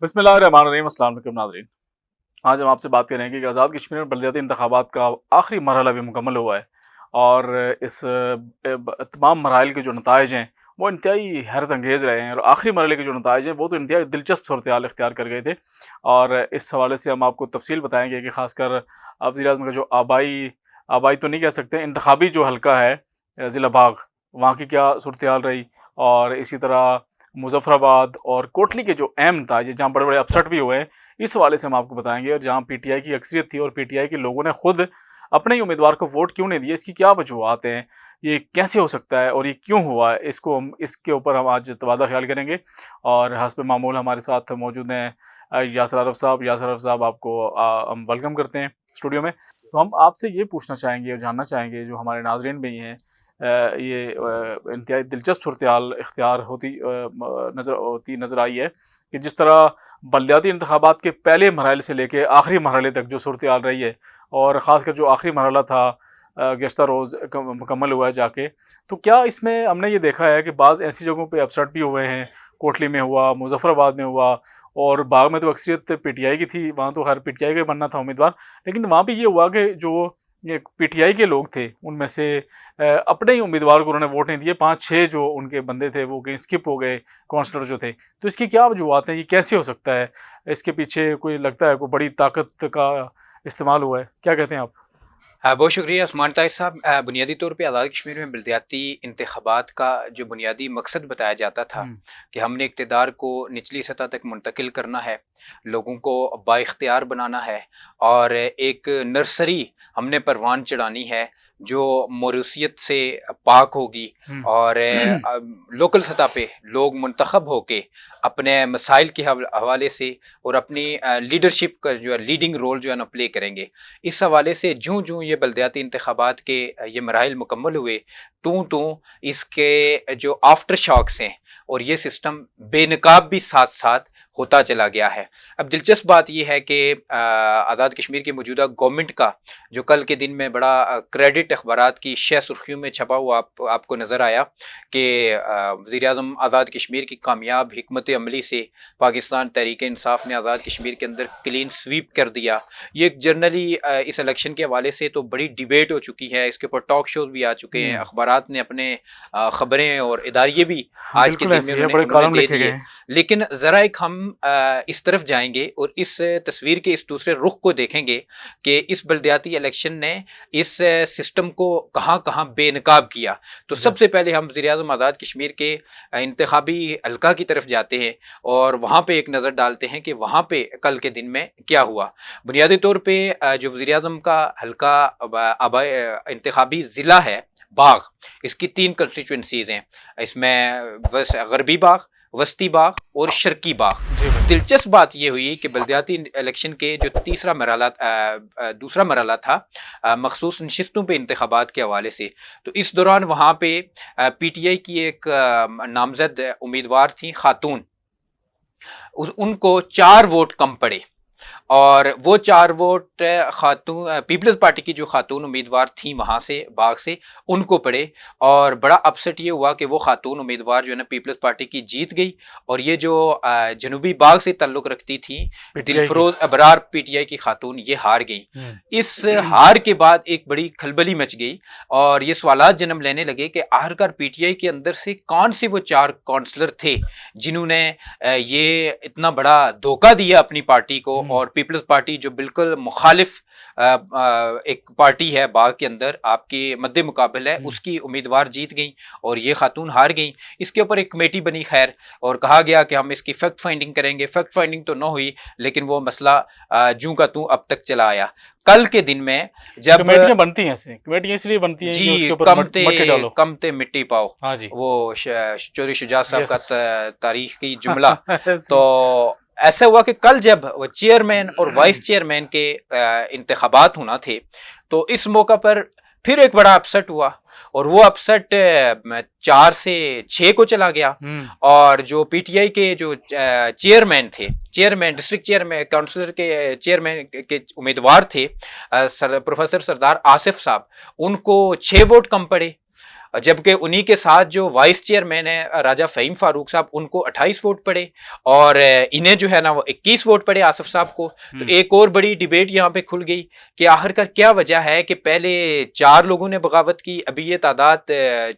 बिस्मिल्लाहिर्रहमानिर्रहीम। अस्सलाम वालेकुम नाज़रीन। आज हम आपसे बात करेंगे कि आज़ाद कश्मीर में बलदियाती इंतखाबात का आखिरी मरहला भी मुकम्मल हुआ है और इस तमाम मराइल के जो नताइज हैं वो इंतहाई हैरत अंगेज़ रहे हैं और आखिरी मरहले के जो नताइज हैं वो तो इंतहाई दिलचस्प सूरत-हाल इख्तियार कर गए थे। और इस हवाले से हम आपको तफ़सील बताएँगे कि ख़ासकर वज़ीर-ए-आज़म का जो आबाई आबाई तो नहीं कह सकते, इंतखाबी जो हल्का है ज़िला बाग़, वहाँ की क्या सूरत-हाल रही और इसी तरह मुज़फ़्फ़राबाद और कोटली के जो अहम नताइज हैं, जहाँ बड़े-बड़े अपसेट भी हुए हैं, इस हवाले से हम आपको बताएँगे। और जहाँ पीटीआई की अक्सरियत थी और पीटीआई के लोगों ने खुद अपने ही उम्मीदवार को वोट क्यों नहीं दिए, इसकी क्या वजूहात हैं, ये कैसे हो सकता है और ये क्यों हुआ है, इसके ऊपर हम आज तबादला ख़्याल करेंगे। और हस्ब मामूल हमारे साथ मौजूद हैं यासिर आरफ़ साहब। यासिर आरफ़ साहब, आपको हम वेलकम करते हैं स्टूडियो में। तो हम आपसे ये पूछना चाहेंगे और जानना चाहेंगे, जो हमारे नाज़रीन भी हैं, ये इंतहाई दिलचस्प सूरत-हाल इख्तियार होती नज़र आई है कि जिस तरह बलदियाती इंतखाबात के पहले मरहले से लेके आखिरी मरहले तक जो सूरत-हाल रही है और ख़ासकर जो आखिरी मरहला था गुज़श्ता रोज़ मुकम्मल हुआ है जाके, तो क्या इसमें हमने ये देखा है कि बाज़ ऐसी जगहों पे अपसेट भी हुए हैं, कोटली में हुआ, मुज़फ़्फ़राबाद में हुआ और बाग में तो अक्सरियत पीटीआई की थी, वहाँ तो खैर पीटीआई का ही बनना था उम्मीदवार। लेकिन वहाँ पे ये हुआ कि जो ये पीटीआई के लोग थे, उनमें से अपने ही उम्मीदवार को उन्होंने वोट नहीं दिए, 5-6 जो उनके बंदे थे वो कहीं स्किप हो गए, काउंसलर जो थे। तो इसकी क्या वजूहात हैं, ये कैसे हो सकता है? इसके पीछे कोई लगता है कोई बड़ी ताकत का इस्तेमाल हुआ है, क्या कहते हैं आप? बहुत शुक्रिया उस्मान ताहिर साहब। बुनियादी तौर पे आज़ाद कश्मीर में बलदियाती इंतख़ाबात का जो बुनियादी मकसद बताया जाता था हुँ, कि हमने इक़्तिदार को निचली सतह तक मुंतकिल करना है, लोगों को बाइख्तियार बनाना है और एक नर्सरी हमने परवान चढ़ानी है जो मौरूसियत से पाक होगी हुँ। और लोकल सतह पे लोग मुंतखब होके अपने मसाइल के हवाले से और अपनी लीडरशिप का जो है लीडिंग रोल जो है ना प्ले करेंगे। इस हवाले से जूँ-जूँ ये बलदियाती इंतख़ाबात के ये मराहिल मुकम्मल हुए, त्यों-त्यों इसके जो आफ्टर शॉक्स हैं और ये सिस्टम बेनकाब भी साथ-साथ होता चला गया है। अब दिलचस्प बात ये है कि आज़ाद कश्मीर की मौजूदा गवर्नमेंट का जो कल के दिन में बड़ा क्रेडिट अखबारात की शह सुर्खियों में छपा हुआ आपको नज़र आया कि वज़ीर-ए-आज़म आज़ाद कश्मीर की कामयाब हिकमत अमली से पाकिस्तान तहरीक-ए-इंसाफ ने आज़ाद कश्मीर के अंदर क्लीन स्वीप कर दिया। ये एक जनरली इस इलेक्शन के हवाले से तो बड़ी डिबेट हो चुकी है, इसके ऊपर टॉक शोज़ भी आ चुके हैं, हुँ, अखबारात ने अपने ख़बरें और इदारिये भी आज के बिल्कुल दिन में ऐसी है, उन्होंने बड़े उन्होंने कॉलम दे लिखे गए दिए। हैं। लेकिन ज़रा एक हम इस तरफ जाएँगे और इस तस्वीर के इस दूसरे रुख को देखेंगे कि इस बलदियाती इलेक्शन ने इस सिस्टम को कहाँ-कहाँ बेनकाब किया। तो जी। सबसे पहले हम वज़ीर-ए-आज़म आज़ाद कश्मीर के इंतखाबी हल्का की तरफ जाते हैं और वहाँ पे एक नज़र डालते हैं कि वहाँ पे कल के दिन में क्या हुआ। बुनियादी तौर पे जो वज़ीर-ए-आज़म का हल्का इंतखाबी ज़िला है बाग़, इसकी 3 कंस्टिट्यूएंसीज़ हैं। इसमें गरबी बाग़, वस्ती बाग़ और शर्की बाग़। जी, बिल्कुल। दिलचस्प बात ये हुई कि बलदियाती इलेक्शन के जो दूसरा मरहला था मखसूस नशिस्तों पे इंतखाबात के हवाले से, तो इस दौरान वहाँ पे पीटीआई की एक नामज़द उम्मीदवार थी खातून, उनको 4 वोट कम पड़े और वो 4 वोट पीपल्स पार्टी की जो खातून उम्मीदवार थी वहाँ से बाग से उनको पड़े और बड़ा अपसेट ये हुआ कि वो खातून उम्मीदवार जो है ना पीपल्स पार्टी की जीत गई और ये जो जनूबी बाग से ताल्लुक़ रखती थी पीटीआई की। दिलफरोज अबरार पीटीआई की खातून ये हार गई। हुँ। इस हार के बाद एक बड़ी खलबली मच गई और ये सवालात जन्म लेने लगे कि आखिरकार पीटीआई के अंदर से कौन से वो 4 काउंसलर थे जिन्होंने ये इतना बड़ा धोखा दिया अपनी पार्टी को हुँ, और पीपल्स पार्टी जो बिल्कुल मुखालिफ एक पार्टी है बाग के अंदर आपके मद्दे मुकाबल है, हुँ। उसकी उम्मीदवार जीत गई और ये खातून हार गई। इसके ऊपर एक कमेटी बनी खैर और कहा गया कि हम इसकी फैक्ट फाइंडिंग करेंगे। फैक्ट फाइंडिंग तो न हुई लेकिन वो मसला जूं का तूं अब तक चला आया। कल के दिन में जब कमेटियाँ बनती हैं ऐसे, कमेटियाँ इसलिए बनती हैं जी, कि उसके ऊपर कमते मट्टी डालो। कमते मिट्टी पाओ, हाँ जी। वो चौधरी शुजात साहब का यस। तारीखी जुमला। तो ऐसी। ऐसा हुआ कि कल जब वो चेयरमैन और वाइस चेयरमैन के इंतखाबात होना थे, तो इस मौका पर फिर एक बड़ा अपसेट हुआ और वो अपसेट 4 से 6 को चला गया हुँ, और जो पीटीआई के जो चेयरमैन थे, चेयरमैन डिस्ट्रिक्ट चेयरमैन काउंसिलर के चेयरमैन के उम्मीदवार थे प्रोफेसर सरदार आसिफ साहब, उनको 6 वोट कम पड़े जबकि उन्हीं के साथ जो वाइस चेयरमैन है राजा फ़हीम फारूक साहब, उनको 28 वोट पड़े और इन्हें जो है ना वो 21 वोट पड़े आसिफ साहब को। तो एक और बड़ी डिबेट यहाँ पे खुल गई कि आखिरकार क्या वजह है कि पहले 4 लोगों ने बगावत की, अभी ये तादाद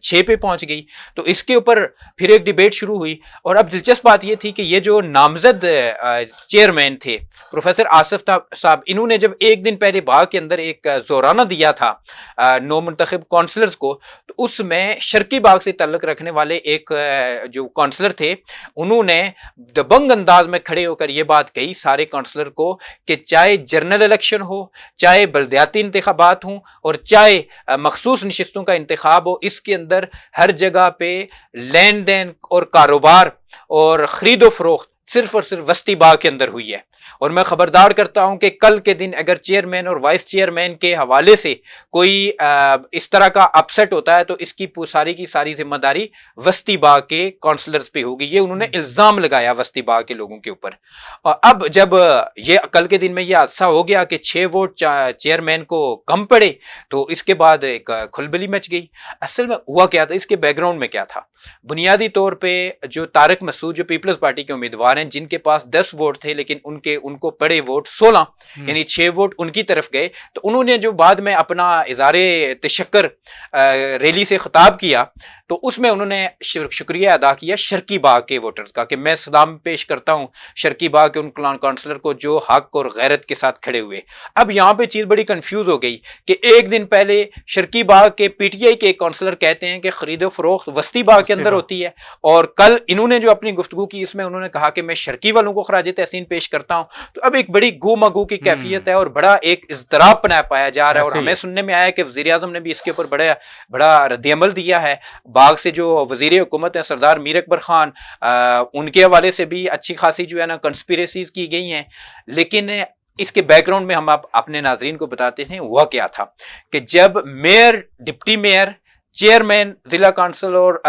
6 पे पहुंच गई। तो इसके ऊपर फिर एक डिबेट शुरू हुई और अब दिलचस्प बात ये थी कि ये जो नामजद चेयरमैन थे प्रोफेसर आसिफ साहब, इन्होंने जब एक दिन पहले बाग के अंदर एक जोराना दिया था नौ मुंतखब काउंसलर्स को, तो उसमें शर्की बाग से ताल्लुक रखने वाले एक जो काउंसलर थे, उन्होंने दबंग अंदाज में खड़े होकर ये बात कही सारे काउंसलर को कि चाहे जनरल इलेक्शन हो, चाहे बल्दियाती इंतखाबात हों और चाहे मखसूस नशिस्तों का इंतखाब हो, इसके अंदर हर जगह पे लेन देन और कारोबार और खरीदो फरोख्त सिर्फ और सिर्फ वस्ती बाग के अंदर हुई है। और मैं खबरदार करता हूं कि कल के दिन अगर चेयरमैन और वाइस चेयरमैन के हवाले से कोई इस तरह का अपसेट होता है तो इसकी सारी की सारी जिम्मेदारी वस्ती बाग के काउंसलर्स पे होगी। ये उन्होंने इल्जाम लगाया वस्ती बाग के लोगों के ऊपर। और अब जब ये कल के दिन में ये हादसा हो गया कि 6 वोट चेयरमैन को कम पड़े, तो इसके बाद एक खुलबली मच गई। असल में हुआ क्या था, इसके बैकग्राउंड में क्या था? बुनियादी तौर पर जो तारिक मसूद जो पीपल्स पार्टी के उम्मीदवार हैं, जिनके पास 10 वोट थे लेकिन उनको पड़े वोट 16, यानी 6 वोट उनकी तरफ गए, तो उन्होंने जो बाद में अपना इज़ारे तशक्कर रैली से खिताब किया, तो उसमें उन्होंने शुक्रिया अदा किया शर्की बाग के वोटर्स का कि मैं सलाम पेश करता हूं शर्की बाग के उन काउंसलर को जो हक और गैरत के साथ खड़े हुए। अब यहां पे चीज बड़ी कंफ्यूज हो गई कि एक दिन पहले शर्की बाग के पीटीआई के काउंसलर कहते हैं कि खरीदो फरोख्त वस्ती बाग के अंदर होती है, और कल इन्होंने जो अपनी गुफ्तगू की इसमें उन्होंने कहा कि मैं शर्की वालों को खराज तहसीन पेश करता हूं। तो अब एक बड़ी गुमगू की कैफियत है और बड़ा एक इज़्तिराब पाया जा रहा है। और हमें सुनने में आया कि वज़ीर आज़म ने भी इसके ऊपर बड़ा रद्द-ए-अमल दिया है। बाग से जो वज़ीर हुकूमत है सरदार मीर अकबर खान, उनके हवाले से भी अच्छी खासी जो है ना कंस्पिरेसीज की गई हैं। लेकिन इसके बैकग्राउंड में हम अपने नाजरीन को बताते हैं हुआ क्या था कि जब मेयर, डिप्टी मेयर, चेयरमैन, जिला काउंसिल और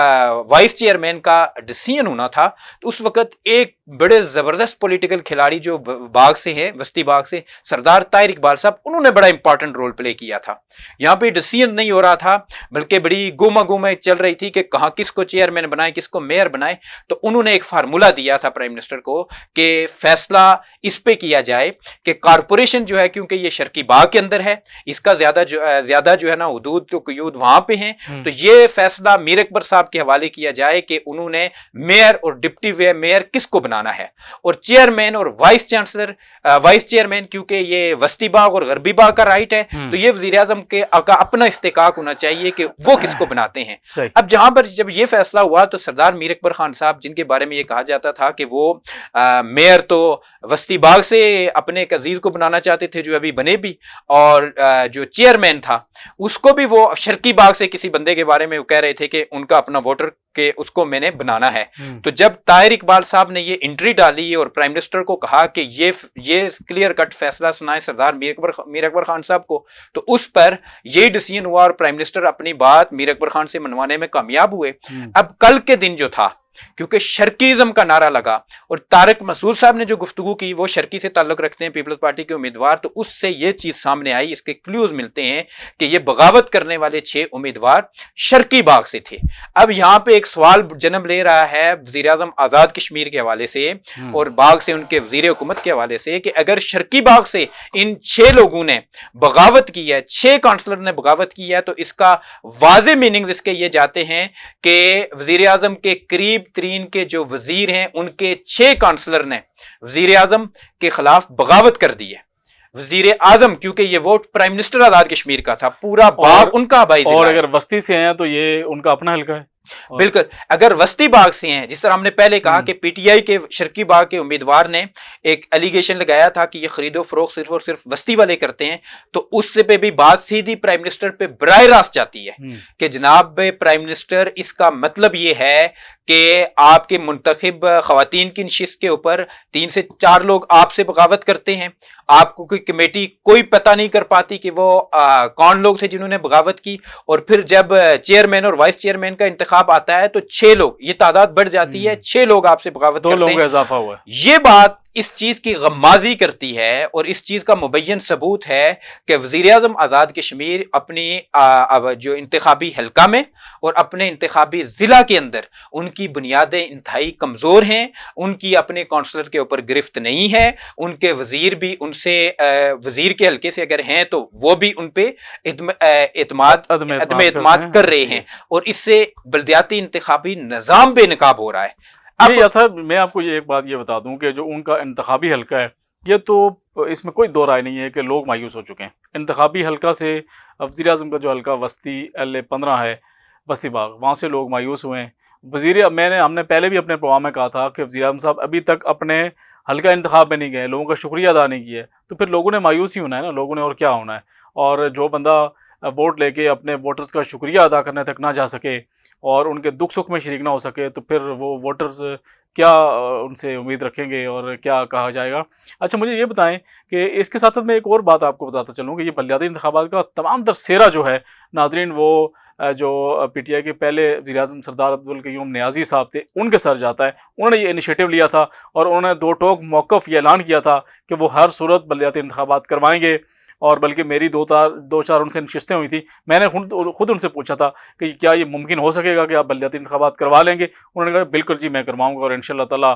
वाइस चेयरमैन का डिसीजन होना था, तो उस वक्त एक बड़े जबरदस्त पॉलिटिकल खिलाड़ी जो बाग से हैं, वस्ती बाग से, सरदार ताहिर इकबाल साहब, उन्होंने बड़ा इंपॉर्टेंट रोल प्ले किया था। यहाँ पे डिसीजन नहीं हो रहा था, बल्कि बड़ी गुमा चल रही थी कि कहाँ किसको चेयरमैन बनाए, किसको मेयर बनाए। तो उन्होंने एक फार्मूला दिया था प्राइम मिनिस्टर को कि फैसला इस पे किया जाए कि कारपोरेशन जो है, क्योंकि ये शर्की बाग के अंदर है, इसका ज्यादा जो है ना हुदूद तो कयूद वहां पे हैं, तो ये फैसला मीर अकबर साहब के हवाले किया जाए कि उन्होंने मेयर और डिप्टी मेयर किसको बनाना है, और चेयरमैन और वाइस चांसलर, वाइस चेयरमैन क्योंकि ये वस्ती बाग और गरबी बाग का राइट है, तो ये वजीर आजम के अपना इस्तेकाक होना चाहिए कि वो किसको बनाते हैं। अब जहां पर जब ये फैसला हुआ तो सरदार मीर अकबर खान साहब, जिनके बारे में ये कहा जाता था कि वो मेयर तो वस्ती बाग से अपने एक अजीज को बनाना चाहते थे जो अभी बने भी, और जो चेयरमैन था उसको भी वो शर्की बाग से किसी बंदे के बारे में कह रहे थे कि उनका अपना वोटर के उसको मैंने बनाना है। तो जब ताहिर इकबाल साहब ने ये एंट्री डाली और प्राइम मिनिस्टर को कहा कि ये क्लियर कट फैसला सुनाए सरदार मीर अकबर खान साहब को, तो उस पर ये डिसीजन हुआ और प्राइम मिनिस्टर अपनी बात मीर अकबर खान से मनवाने में कामयाब हुए। अब कल के दिन जो था, क्योंकि शर्कीज़म का नारा लगा और तारिक मसूद साहब ने जो गुफ्तगू की वो शर्की से ताल्लुक रखते हैं, पीपल्स पार्टी के उम्मीदवार, तो उससे ये चीज सामने आई, इसके क्लूज मिलते हैं कि ये बगावत करने वाले 6 उम्मीदवार शर्की बाग से थे। अब यहाँ पे एक सवाल जन्म ले रहा है वज़ीर आज़म आज़ाद कश्मीर के हवाले से और बाग से उनके वज़ीर हुकूमत के हवाले से कि अगर शर्की बाग से इन 6 लोगों ने बगावत की है, 6 काउंसलर ने बगावत की है, तो इसका वाज़े मीनिंग्स इसके ये जाते हैं कि वज़ीर आज़म के करीब तरीन के जो वजीर हैं उनके 6 काउंसलर ने वजीर आजम के खिलाफ बगावत कर दी है। वजीर आजम, क्योंकि ये वोट प्राइम मिनिस्टर आजाद कश्मीर का था, पूरा बाग उनका आबाई जिला, और अगर बस्ती से हैं तो ये उनका अपना हल्का है। बिल्कुल, अगर वस्ती बाग से हैं, जिस तरह हमने पहले कहा कि पीटीआई के शर्की बाग के उम्मीदवार ने एक एलिगेशन लगाया था कि ये खरीदो फरोख्त सिर्फ और सिर्फ वस्ती वाले करते हैं, तो उससे पे भी बात सीधी प्राइम मिनिस्टर पे बराह रास्त जाती है कि जनाब प्राइम मिनिस्टर, इसका मतलब ये है कि आपके मुंतखब खवातीन की नशिस्त के ऊपर 3 से 4 लोग आपसे बगावत करते हैं, आपको कोई कमेटी कोई पता नहीं कर पाती कि वो कौन लोग थे जिन्होंने बगावत की, और फिर जब चेयरमैन और वाइस चेयरमैन का इंतखाब आता है तो 6 लोग, ये तादाद बढ़ जाती है, 6 लोग आपसे बगावत करते हैं, 2 लोगों का इजाफा हुआ। ये बात इस चीज़ की गम्माज़ी करती है और इस चीज़ का मुबय्यन सबूत है कि वज़ीर-ए-आज़म आज़ाद कश्मीर अपनी अब जो इंतखाबी हल्का में और अपने इंतखाबी ज़िला के अंदर उनकी बुनियादें इंतहाई कमज़ोर हैं, उनकी अपने काउंसलर के ऊपर गिरफ्त नहीं है, उनके वज़ीर भी उनसे वज़ीर के हल्के से अगर हैं तो वो भी उन पे अदम एतमाद कर रहे हैं और इससे बल्दियाती इंतखाबी निज़ाम बेनकाब हो रहा है। जी असर मैं आपको ये एक बात ये बता दूं कि जो उनका इंतखाबी हल्का है, ये तो इसमें कोई दो राय नहीं है कि लोग मायूस हो चुके हैं। इंतखाबी हल्का से वज़ीर आज़म का जो हल्का वस्ती LA-15 है, बस्ती बाग, वहाँ से लोग मायूस हुए हैं। हमने पहले भी अपने प्रोग्राम में कहा था कि वज़ीर आज़म साहब अभी तक अपने हल्का इंतखाब में नहीं गए, लोगों का शुक्रिया अदा नहीं किया है, तो फिर लोगों ने मायूस ही होना है ना, लोगों ने और क्या होना है। और जो बंदा वोट लेके अपने वोटर्स का शुक्रिया अदा करने तक ना जा सके और उनके दुख सुख में शरीक ना हो सके, तो फिर वो वोटर्स क्या उनसे उम्मीद रखेंगे और क्या कहा जाएगा। अच्छा मुझे ये बताएं कि इसके साथ साथ मैं एक और बात आपको बताता चलूँ कि ये बलदियाती इंतखाबात का तमाम तर सेरा जो है नाज़रीन, वो जो PTI के पहले वज़ीर-ए-आज़म सरदार अब्दुल क़य्यूम नियाज़ी साहब थे, उनके सर जाता है। उन्होंने ये इनिशिएटिव लिया था और उन्होंने दो टोक मौक़िफ़ ये ऐलान किया था कि वो हर सूरत बलदियाती इंतखाबात करवाएंगे। और बल्कि मेरी दो चार उनसे नशिस्तें हुई थी, मैंने खुद उनसे पूछा था कि क्या ये मुमकिन हो सकेगा कि आप बलदियाती इंतखाबात करवा लेंगे। उन्होंने कहा बिल्कुल जी मैं करवाऊँगा और इंशाअल्लाह ताला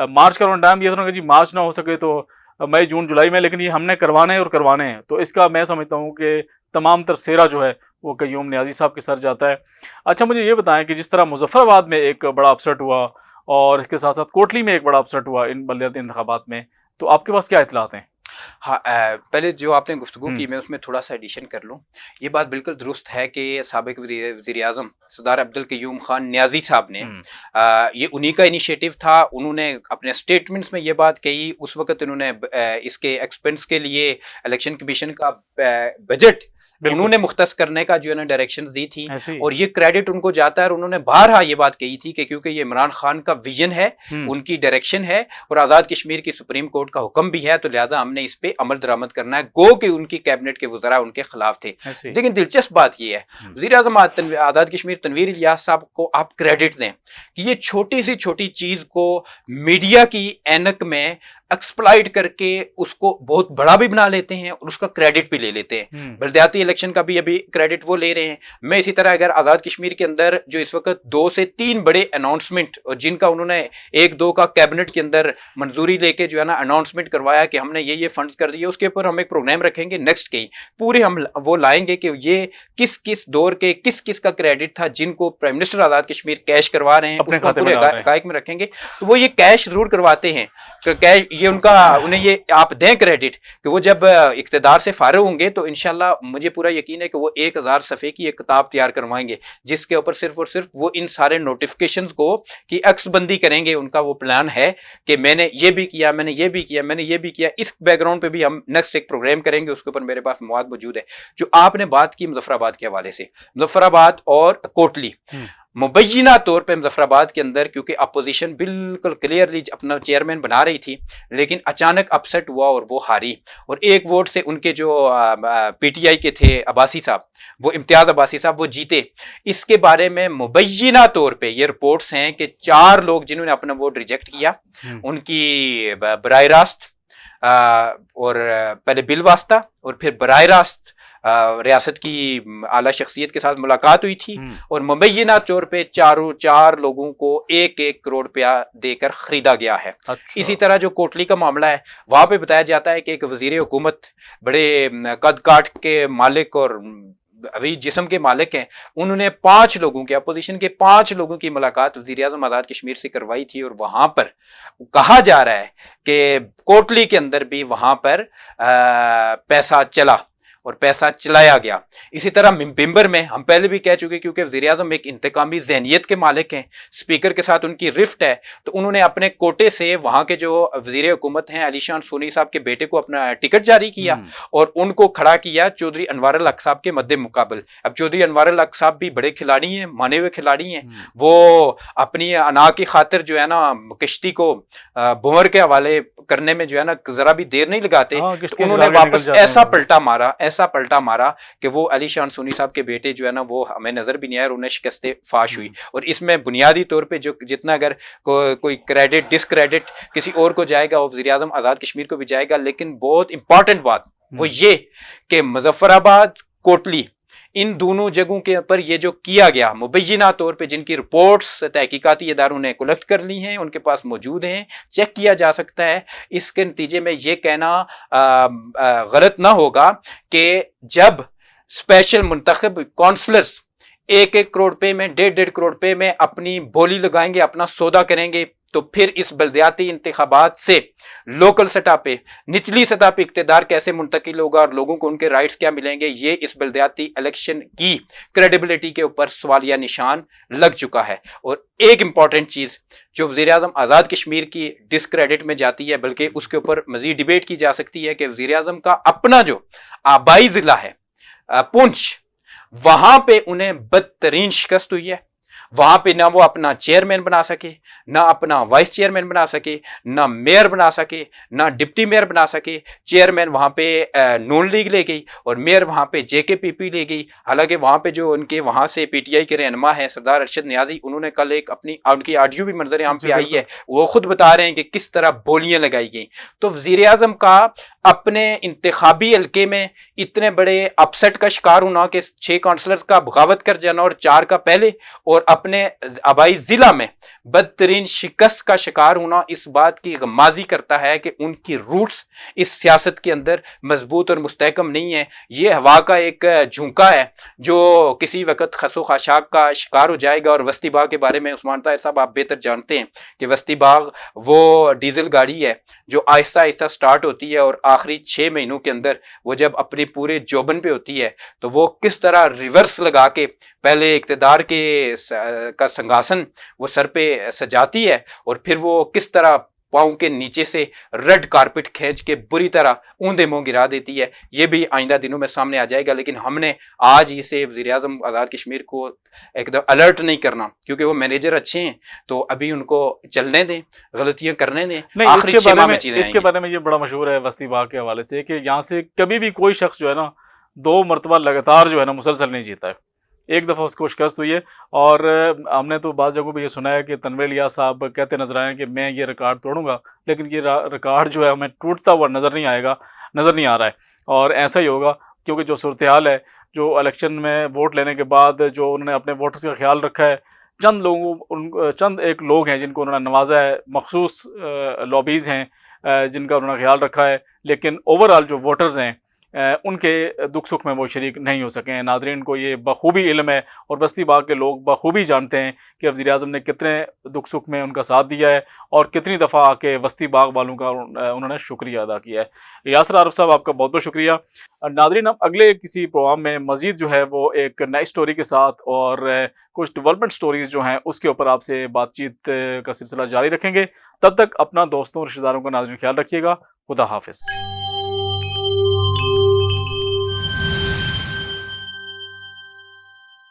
मार्च का उन्होंने टाइम दिया था। उन्होंने कहा जी मार्च ना हो सके तो मई जून जुलाई में, लेकिन ये हमने करवाने हैं और करवाने हैं। तो इसका मैं समझता हूँ कि तमाम तर सेरा जो है वो क़य्यूम नियाज़ी साहब के सर जाता है। अच्छा मुझे ये बताएं कि जिस तरह मुज़फ़्फ़राबाद में एक बड़ा अपसेट हुआ और इसके साथ साथ कोटली में एक बड़ा अपसेट हुआ इन बलदियाती इंतखाबात में, तो आपके पास क्या इत्तलात हैं? हाँ, पहले जो आपने गुफ्तगू की हुँ। मैं उसमें थोड़ा-सा एडिशन कर लूँ। ये बात बिल्कुल दुरुस्त है कि साबिक़ वज़ीर-ए-आज़म सरदार अब्दुल क़य्यूम ख़ान नियाज़ी साहब ने हुँ। ये उन्हीं का इनिशिएटिव था। उन्होंने अपने स्टेटमेंट्स में ये बात कही, उस वक़्त उन्होंने इसके एक्सपेंस के लिए इलेक्शन कमीशन का बजट बिल्कुल, उन्होंने मुख्तस करने का जो है ना डायरेक्शंस दी थी ऐसे ही। और ये क्रेडिट उनको जाता है और उन्होंने बारहा ये बात कही थी कि क्योंकि ये इमरान खान का विजन है, हुँ। उनकी डायरेक्शन है और आज़ाद कश्मीर की सुप्रीम कोर्ट का हुक्म भी है, तो लिहाजा हमने इस पे अमल दरामद करना है। गो कि उनकी कैबिनेट के वज़रा उनके खिलाफ थे। ऐसे ही। लेकिन दिलचस्प बात ये है, हुँ। वज़ीर-ए-आज़म आज़ाद कश्मीर तनवीर इलियास साहब को आप क्रेडिट दें कि ये छोटी से छोटी चीज़ को मीडिया की ऐनक में एक्सप्लॉइट करके उसको बहुत बड़ा भी बना लेते हैं और उसका क्रेडिट भी ले लेते हैं। हुँ। बलदियाती इलेक्शन का भी अभी क्रेडिट वो ले रहे हैं। मैं इसी तरह अगर आज़ाद कश्मीर के अंदर जो इस वक्त 2 से 3 बड़े अनाउंसमेंट और जिनका उन्होंने 1-2 का कैबिनेट के अंदर मंजूरी लेके जो है ना अनाउंसमेंट करवाया कि हमने ये फंड्स कर दिए, उसके ऊपर हम एक प्रोग्राम रखेंगे नेक्स्ट के पूरे हम वो लाएंगे कि ये किस किस दौर के किस किस का क्रेडिट था, जिनको prime minister Azad Kashmir cash करवा रहे हैं अपने उसको खाते में पूरे डाल रहे हैं। हकायक में रखेंगे। तो वो ये कैश जरूर करवाते हैं कि कैश ये उनका उन्हें ये आप दें क्रेडिट कि वो जब इख्तिदार से फारिग होंगे तो इंशाल्लाह मुझे पूरा यकीन है कि वो 1000 सफ़े की एक किताब तैयार करवाएंगे जिसके ऊपर सिर्फ और सिर्फ वो इन सारे नोटिफिकेशंस को की अक्सबंदी करेंगे। उनका वो प्लान है कि मैंने ये भी किया, मैंने ये भी किया, मैंने ये भी किया। इस बैकग्राउंड पे भी हम नेक्स्ट एक प्रोग्राम करेंगे, उसके ऊपर मेरे पास मवाद मौजूद है। जो आपने बात की मुजफ्फराबाद के हवाले से, मुजफ्फराबाद और कोटली मुबैना तौर पे मुजफ्फराबाद के अंदर क्योंकि अपोजिशन बिल्कुल क्लियरली अपना चेयरमैन बना रही थी, लेकिन अचानक अपसेट हुआ और वो हारी और एक वोट से उनके जो PTI के थे अब्बासी साहब, वो इम्तियाज अब्बासी साहब, वो जीते। इसके बारे में मुबैना तौर पे ये रिपोर्ट्स हैं कि 4 लोग जिन्होंने अपना वोट रिजेक्ट किया उनकी बराह रास्त और पहले बिल वास्ता और फिर बराह रास्त रियासत की आला शख्सियत के साथ मुलाकात हुई थी और मुबैना तौर पे 4 लोगों को 1-1 करोड़ रुपया देकर खरीदा गया है। अच्छा। इसी तरह जो कोटली का मामला है वहां पे बताया जाता है कि एक वजीर हुकूमत बड़े कद काट के मालिक और अभी जिस्म के मालिक हैं, उन्होंने 5 लोगों के अपोजिशन के 5 लोगों की मुलाकात वज़ीर-ए-आज़म आज़ाद कश्मीर से करवाई थी और वहां पर कहा जा रहा है कि कोटली के अंदर भी वहां पर पैसा चला और पैसा चलाया गया। इसी तरह मिंबर में हम पहले भी कह चुके क्योंकि वज़ीर-ए-आज़म एक इंतकामी ज़हनियत के मालिक हैं, स्पीकर के साथ उनकी रिफ्ट है, तो उन्होंने अपने कोटे से वहां के जो वज़ीर हुकूमत हैं अलीशान सोनी साहब के बेटे को अपना टिकट जारी किया और उनको खड़ा किया चौधरी अनवर अल हक साहब के मद्दे मुकाबल। अब चौधरी अनवर अल हक साहब भी बड़े खिलाड़ी हैं, माने हुए खिलाड़ी हैं। वो अपनी अना की खातिर जो है ना किश्ती को भंवर के हवाले करने में जो है ना जरा भी देर नहीं लगाते। तो उन्होंने वापस ऐसा पलटा मारा ऐसा पलटा मारा कि वो अली शान सुन्नी साहब के बेटे जो है ना वो हमें नजर भी नहीं आए और उन्हें शिकस्त फाश हुई। और इसमें बुनियादी तौर पे जो जितना अगर कोई क्रेडिट डिसक्रेडिट किसी और को जाएगा, वो वज़ीर आज़म आज़ाद कश्मीर को भी जाएगा, लेकिन बहुत इंपॉर्टेंट बात वो ये कि मुजफ्फराबाद, कोटली, इन दोनों जगहों के ऊपर ये जो किया गया मुबैना तौर पे, जिनकी रिपोर्ट्स तहकीकाती इदारों ने कलेक्ट कर ली हैं, उनके पास मौजूद हैं, चेक किया जा सकता है। इसके नतीजे में ये कहना गलत ना होगा कि जब स्पेशल मुंतखब काउंसलर्स 1-1 करोड़ पे में, 1.5 करोड़ पे में अपनी बोली लगाएंगे, अपना सौदा करेंगे, तो फिर इस बल्दियाती इंतखाबात से लोकल सतह पे, निचली सतह पे इक्तदार कैसे मुंतकिल होगा और लोगों को उनके राइट्स क्या मिलेंगे, ये इस बल्दियाती इलेक्शन की क्रेडिबिलिटी के ऊपर सवालिया निशान लग चुका है। और एक इंपॉर्टेंट चीज जो वज़ीर आज़म आज़ाद कश्मीर की डिसक्रेडिट में जाती है, बल्कि उसके ऊपर मजीद डिबेट की जा सकती है कि वज़ीर आज़म का अपना जो आबाई जिला है पुंछ, वहां पे उन्हें बदतरीन शिकस्त हुई है। वहां पे ना वो अपना चेयरमैन बना सके, ना अपना वाइस चेयरमैन बना सके, ना मेयर बना सके, ना डिप्टी मेयर बना सके। चेयरमैन वहां पे नून लीग ले गई और मेयर वहां पे जेकेपीपी ले गई। हालांकि वहां पे जो उनके वहां से पीटीआई के रहनुमा है सरदार अरशद नियाजी, उन्होंने कल एक अपनी उनकी ऑडियो भी मंजर आम पे आई है, वो खुद बता रहे हैं कि किस तरह बोलियां लगाई गई। तो वजीर आजम का अपने इंतखाबी हल्के में इतने बड़े अपसेट का शिकार होना कि 6 काउंसलर्स का बगावत कर जाना और 4 का पहले, और अपने आबाई जिला में बदतरीन शिकस्त का शिकार होना, इस बात की गमाजी करता है कि उनकी रूट्स इस सियासत के अंदर मजबूत और मुस्तहकम नहीं है। ये हवा का एक झोंका है जो किसी वक्त खसो खाशाक का शिकार हो जाएगा। और वस्ती बाग के बारे में उस्मान ताहिर साहब आप बेहतर जानते हैं कि वस्ती बाग वो डीजल गाड़ी है जो आहिस्ता आहिस्ता स्टार्ट होती है और आखिरी 6 महीनों के अंदर वो जब अपने पूरे जोबन पे होती है तो वो किस तरह रिवर्स लगा के पहले इक्तदार के का संगासन वो सर पे सजाती है और फिर वो किस तरह पाँव के नीचे से रेड कारपेट खींच के बुरी तरह ऊंधे मुंह गिरा देती है। ये भी आइंदा दिनों में सामने आ जाएगा। लेकिन हमने आज इसे वज़ीर आज़म आज़ाद कश्मीर को एकदम अलर्ट नहीं करना, क्योंकि वो मैनेजर अच्छे हैं तो अभी उनको चलने दें, गलतियां करने दें। नहीं, इसके बारे में ये बड़ा मशहूर है वस्ती बाग के हवाले से कि यहाँ से कभी भी कोई शख्स जो है ना 2 मरतबा लगातार जो है ना मुसलसल नहीं जीता है। एक दफ़ा उसको शिकस्त हुई है। और हमने तो बाज़ जगहों पे ये सुना है कि तनवीर इलियास साहब कहते नजर आए हैं कि मैं ये रिकॉर्ड तोड़ूंगा, लेकिन ये रिकॉर्ड जो है हमें टूटता हुआ नज़र नहीं आ रहा है। और ऐसा ही होगा क्योंकि जो सूरत हाल है, जो इलेक्शन में वोट लेने के बाद जो उन्होंने अपने वोटर्स का ख्याल रखा है, चंद एक लोग हैं जिनको उन्होंने नवाजा है, मखसूस लॉबीज़ हैं जिनका उन्होंने ख्याल रखा है, लेकिन ओवरऑल जो वोटर्स हैं उनके दुख सुख में वो शरीक नहीं हो सके हैं। नाज़रीन को ये बखूबी इल्म है और बस्ती बाग के लोग बखूबी जानते हैं कि वज़ीर आज़म ने कितने दुख सुख में उनका साथ दिया है और कितनी दफ़ा आके बस्ती बाग वालों का उन्होंने शुक्रिया अदा किया है। यासर आरिफ साहब आपका बहुत बहुत शुक्रिया। नाज़रीन हम अगले किसी प्रोग्राम में मज़ीद जो है वो एक नई स्टोरी के साथ और कुछ डेवलपमेंट स्टोरीज़ जो हैं उसके ऊपर आपसे बातचीत का सिलसिला जारी रखेंगे। तब तक अपना दोस्तों और रिश्तेदारों का नाज़रीन ख्याल रखिएगा। खुदा हाफिज़।